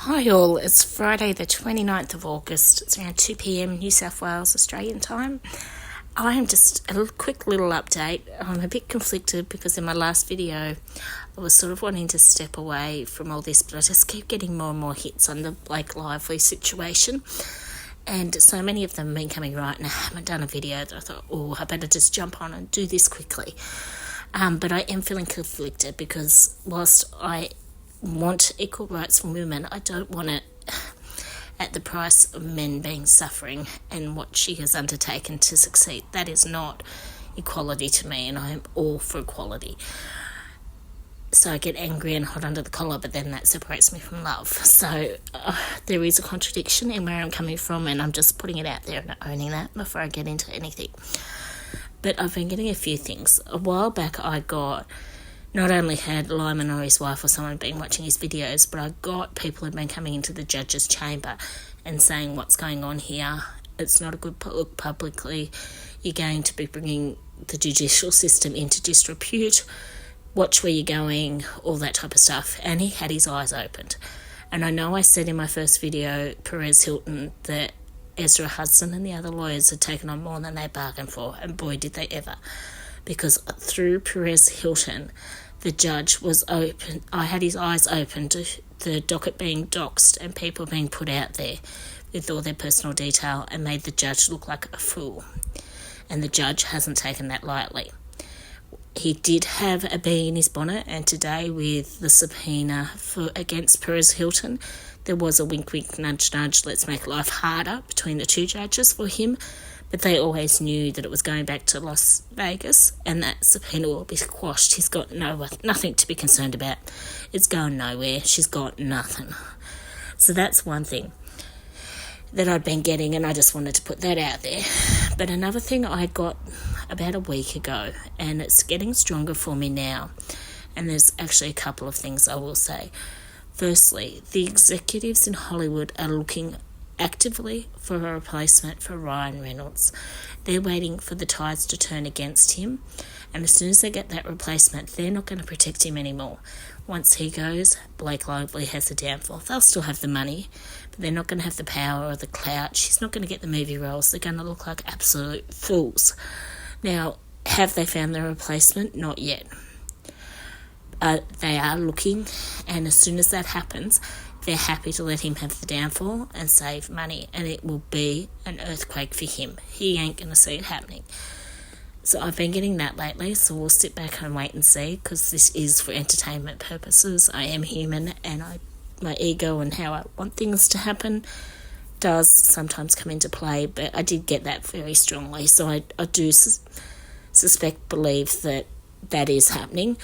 Hi all, it's Friday the 29th of August. It's around 2 p.m. New South Wales Australian time. I am just a quick little update. I'm a bit conflicted because in my last video I was sort of wanting to step away from all this, but I just keep getting more and more hits on the Blake Lively situation. And so many of them have been coming right, and I haven't done a video that I thought, I better just jump on and do this quickly. But I am feeling conflicted because whilst I want equal rights for women, I don't want it at the price of men being suffering and what she has undertaken to succeed. That is not equality to me, and I am all for equality. So I get angry and hot under the collar, but then that separates me from love. So there is a contradiction in where I'm coming from, and I'm just putting it out there and owning that before I get into anything. But I've been getting a few things. A while back I got, not only had Lyman or his wife or someone been watching his videos, but I got people who had been coming into the judge's chamber and saying, what's going on here? It's not a good look publicly. You're going to be bringing the judicial system into disrepute. Watch where you're going, all that type of stuff. And he had his eyes opened. And I know I said in my first video, Perez Hilton, that Ezra Hudson and the other lawyers had taken on more than they bargained for, and boy did they ever. Because through Perez Hilton, the judge was open. I had his eyes open to the docket being doxed and people being put out there with all their personal detail and made the judge look like a fool. And the judge hasn't taken that lightly. He did have a bee in his bonnet, and today with the subpoena against Perez Hilton, there was a wink, wink, nudge, nudge, let's make life harder between the two judges for him. But they always knew that it was going back to Las Vegas and that subpoena will be quashed. He's got nothing to be concerned about. It's going nowhere. She's got nothing. So that's one thing that I'd been getting, and I just wanted to put that out there. But another thing I got about a week ago, and it's getting stronger for me now, and there's actually a couple of things I will say. Firstly, the executives in Hollywood are looking actively for a replacement for Ryan Reynolds. They're waiting for the tides to turn against him, and as soon as they get that replacement, they're not going to protect him anymore. Once he goes, Blake Lively has the downfall. They'll still have the money, but they're not going to have the power or the clout. She's not going to get the movie roles. They're going to look like absolute fools. Now, have they found the replacement? Not yet. They are looking, and as soon as that happens, they're happy to let him have the downfall and save money, and it will be an earthquake for him. He ain't going to see it happening. So I've been getting that lately, so we'll sit back and wait and see, because this is for entertainment purposes. I am human, and my ego and how I want things to happen does sometimes come into play, but I did get that very strongly, so I do believe that is happening.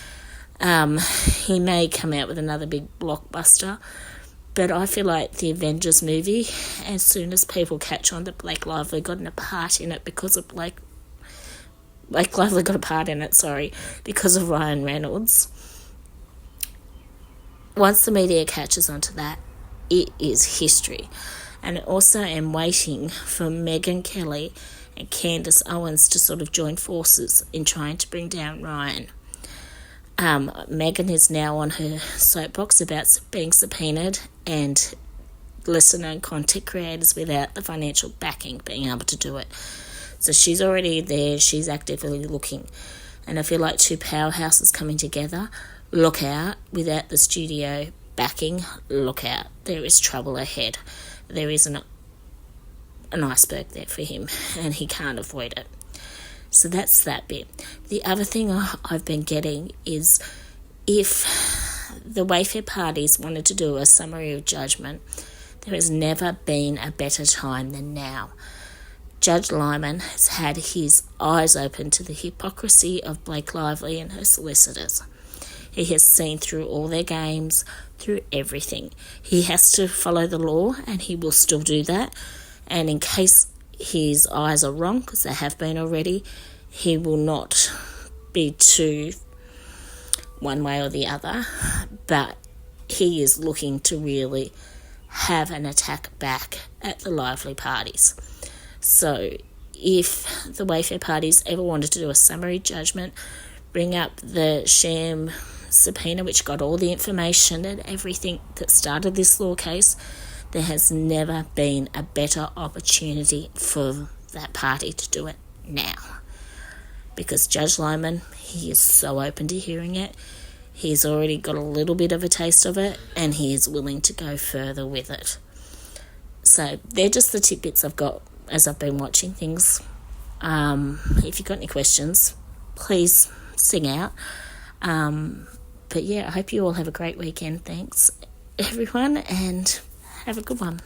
He may come out with another big blockbuster, but I feel like the Avengers movie, as soon as people catch on that Blake Lively got a part in it because of Blake Lively got a part in it, because of Ryan Reynolds. Once the media catches onto that, it is history. And I also am waiting for Megyn Kelly and Candace Owens to sort of join forces in trying to bring down Ryan. Megyn is now on her soapbox about being subpoenaed and lesser-known content creators without the financial backing being able to do it. So she's already there. She's actively looking. And I feel like two powerhouses coming together. Look out. Without the studio backing, look out. There is trouble ahead. There is an iceberg there for him, and he can't avoid it. So that's that bit. The other thing I've been getting is if the Wayfair parties wanted to do a summary of judgment, there has never been a better time than now. Judge Lyman has had his eyes open to the hypocrisy of Blake Lively and her solicitors. He has seen through all their games, through everything. He has to follow the law, and he will still do that. And in case his eyes are wrong, because they have been already, he will not be too one way or the other, but he is looking to really have an attack back at the Lively parties. So if the Wayfair parties ever wanted to do a summary judgment, bring up the sham subpoena, which got all the information and everything that started this law case, there has never been a better opportunity for that party to do it now. Because Judge Lyman, he is so open to hearing it. He's already got a little bit of a taste of it, and he is willing to go further with it. So they're just the tidbits I've got as I've been watching things. If you've got any questions, please sing out. But yeah, I hope you all have a great weekend. Thanks, everyone, and have a good one.